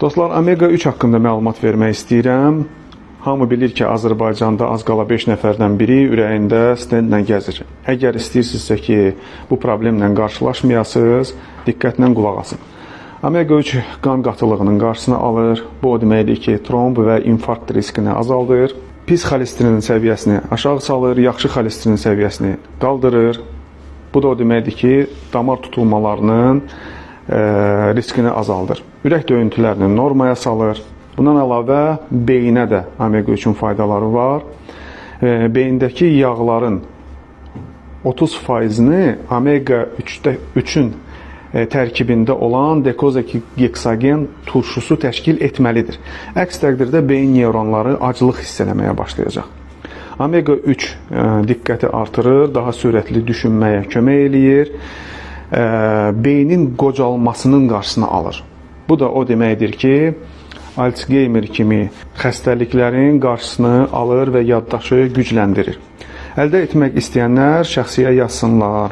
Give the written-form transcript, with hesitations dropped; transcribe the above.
Dostlar, omega 3 haqqında məlumat vermək istəyirəm. Hamı bilir ki, Azərbaycanda az qala 5 nəfərdən biri ürəyində stentlə gəzir. Əgər istəyirsinizsə ki, bu problemlə qarşılaşmayasınız, diqqətlə qulaq asın. Omega 3 qan qatılığının qarşısını alır. Bu o deməkdir ki, tromb və infarkt riskini azaldır. Pis xolesterinin səviyyəsini aşağı salır, yaxşı xolesterinin səviyyəsini qaldırır. Bu da o deməkdir ki, damar tutulmalarının riskini azaldır. Ürək döyüntülərini normaya salır. Bundan əlavə beyinə də omega 3-ün faydaları var. Beyindəki yağların 30%-ni omega 3-ün tərkibində olan dekozaheksagen turşusu təşkil etməlidir. Əks təqdirdə beyin neyronları acılıq hiss etməyə başlayacaq. Omega 3 diqqəti artırır, daha sürətli düşünməyə kömək eləyir, beynin qocalmasının qarşısını alır. Bu da o deməkdir ki, Alzheimer kimi xəstəliklərin qarşısını alır və yaddaşı gücləndirir. Əldə etmək istəyənlər şəxsiyə yazsınlar.